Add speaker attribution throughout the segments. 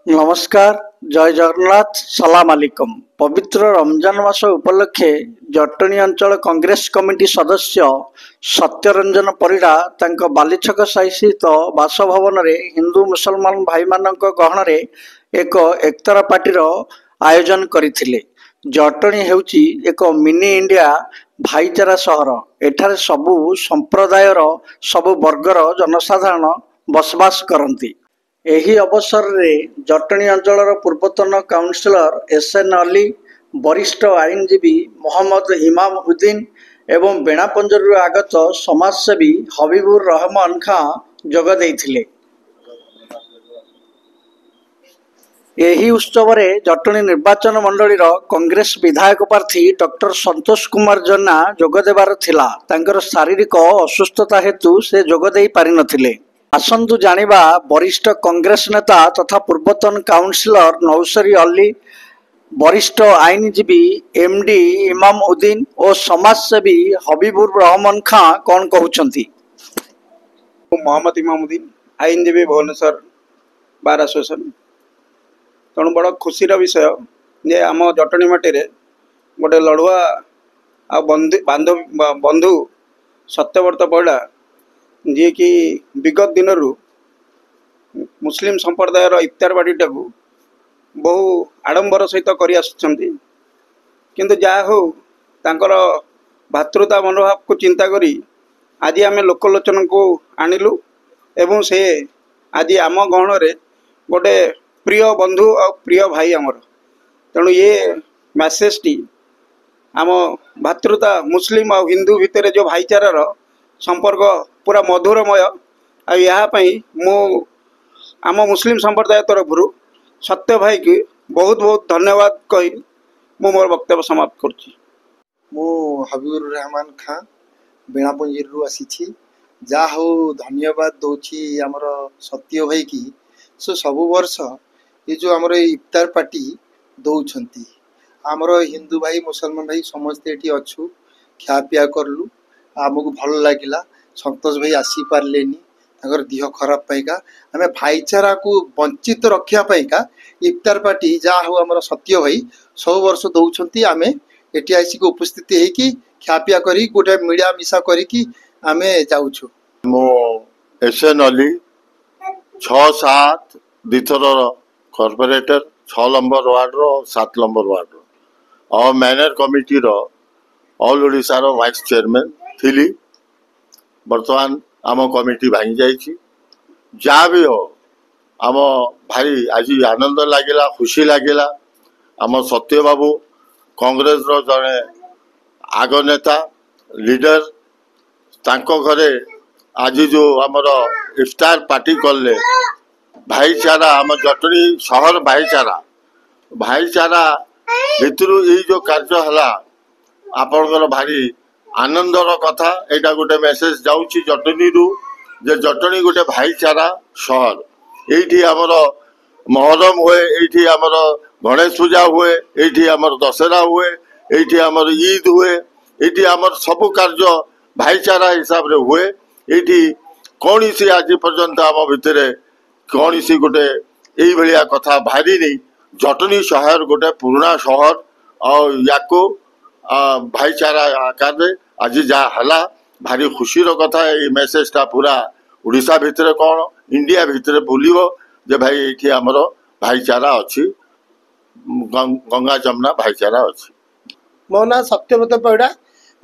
Speaker 1: नमस्कार। जय जगन्नाथ। सलाम आलिकम। पवित्र रमजान मास उपलक्षे जटणी अंचल कांग्रेस कमिटी सदस्य सत्यरंजन परिड़ा तांको बालीछक साई स्थित बासभवन रे हिंदू मुसलमान भाई मानक गहन रे एक एकतार पार्टीर आयोजन करथिले। जटणी हेउची एक मिनी इंडिया भाईचारा सहर। एठारे सबु संप्रदायर सबु वर्गर जनसाधारण बसवास करती। ଏହି ଅବସରରେ ଜଟଣୀ ଅଞ୍ଚଳର ପୂର୍ବତନ କାଉନସିଲର ଏସ୍.ଏନ୍. ଅଲି, ବରିଷ୍ଠ ଆଇନଜୀବୀ ମହମ୍ମଦ ଇମାମ ଉଦ୍ଦିନ ଏବଂ ବେଣାପଞ୍ଜରୀରୁ ଆଗତ ସମାଜସେବୀ ହବିବୁର ରହମାନ ଖାଁ ଯୋଗ ଦେଇଥିଲେ। ଏହି ଉତ୍ସବରେ ଜଟଣୀ ନିର୍ବାଚନ ମଣ୍ଡଳୀର କଂଗ୍ରେସ ବିଧାୟକ ପ୍ରାର୍ଥୀ ଡକ୍ଟର ସନ୍ତୋଷ କୁମାର ଜେନା ଯୋଗ ଦେବାର ଥିଲା। ତାଙ୍କର ଶାରୀରିକ ଅସୁସ୍ଥତା ହେତୁ ସେ ଯୋଗ ଦେଇ ପାରିନଥିଲେ। आसतु जानिबा वरिष्ठ कांग्रेस नेता तथा पूर्वतन काउंसिलर नौसरी अली, वरिष्ठ आईनजीवी एमडी इमाम उद्दीन और समाजसेवी हबीबुर रहमान खां कौन कहते।
Speaker 2: मोहम्मद इमाम उद्दीन आईनजीवी भुवनेश्वर बार एसोसिएशन। तेणु बड़ खुशीर विषय जे आम जटणी माटी गोटे लड़ुआ आ बंधु सत्यव्रत परिड़ा जी कि विगत दिन मुस्लिम संप्रदायर इफ्तार पार्टीटा को बहु आडंबर सहित किंतु जहा हो तांकर भातृता मनोभाव को चिंता करी आज आम लोकलोचन को आणिलु एवं से आज आम गहन रे गोटे प्रिय बंधु और प्रिय भाई आमर। तेणु ये मैसेज टी आम भातृता मुस्लिम और हिंदू भितर जो भाईचारार संपर्क पूरा मधुरमय मु आम मुस्लिम संप्रदाय तरफ सत्य भाई की बहुत बहुत धन्यवाद कही मु मोर वक्तव्य समाप्त करछि।
Speaker 3: मु हबीबुर रहमान खां बेणापंजीरू आसी जा हो धन्यवाद दौची आमर सत्य भाई की सो सबु वर्ष ये जो आमर इफ्तार पार्टी दौरान आमर हिंदू भाई मुसलमान भाई समस्ते ये अच्छु खापिया करलु आमको भल लगिला। संतोष भाई आसी पार्लेनी दिह खराब पाइका आम भाईचारा को वंचित रखा पाइका इफ्तार पार्टी जहाँ हो आम सत्य भाई सब वर्ष दौरान आम ये आसिक उपस्थित होगी खापिया करी गोटे मिला मिसा करी आम जाऊँ।
Speaker 4: मो एस.एन. अली 6-7 दिथर कॉर्पोरेटर 6 नंबर वार्ड रो 7 नंबर वार्ड रो और मैनर कमिटी रो ऑल ओडिशा रो वाइस चेयरमैन थी। बर्तमान आम कमिटी भांगी जाइए जहाँ भी हो आम भाई आज आनंद लगिला खुशी लगिला। आम सत्य बाबू कांग्रेस रो जड़े आग नेता लीडर तांको घरे आज जो आमर इफ्तार पार्टी कले भाईचारा आम जटणी सहर भाईचारा भितर ये जो कार्य है आपणकर भारी आनंदर कथा एटा गोटे मेसेज जाऊँगी जटनी जे जटनी गोटे भाईचारा सहर। ये आमर महरम हुए, ये आमर गणेश पूजा हुए, ये आमर दशहरा हुए, ये आमर ईद हुए, ये आमर सबु कार्य भाईचारा हिसाब रे हुए। ये कौन सी आज पर्यंत आम भितर कौन सी गोटे यही भाया कथा बाहरी नहीं। जटनी शहर गोटे पुराना शहर और या भाईचारा आकार आज जहाँ भारी खुशी कथा ये मेसेजटा पूरा उड़ीसा भितर कौन इंडिया भितर बुलिबो जे भाई ये आमर भाईचारा अच्छी गंगा जमुना भाईचारा अच्छी।
Speaker 5: मो ना सत्यव्रत परिड़ा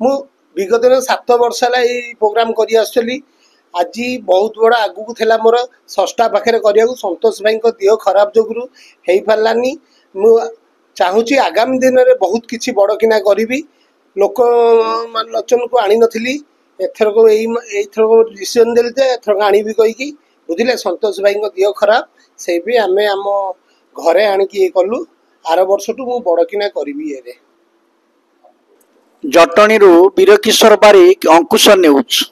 Speaker 5: मु विगत 7 वर्ष है प्रोग्राम करी आसली। आज बहुत बड़ा आगू थेला मोर षष्ठा पाखे करने संतोष भाई देह खराब जो हो पारानी। मु चाहूँगी आगामी दिन में बहुत किसी बड़ किना करी लोक लोचन को आनी नी एथरक एथरक डिसीजन देली एथरक आनी कहीकि बुझे संतोष भाई देह खराब से भी आम आम घरे आणिकी ये कलु आर वर्ष टू मु बड़ किना करी।
Speaker 1: जटणी वीरकिशोर बारिक, अंकुश न्यूज।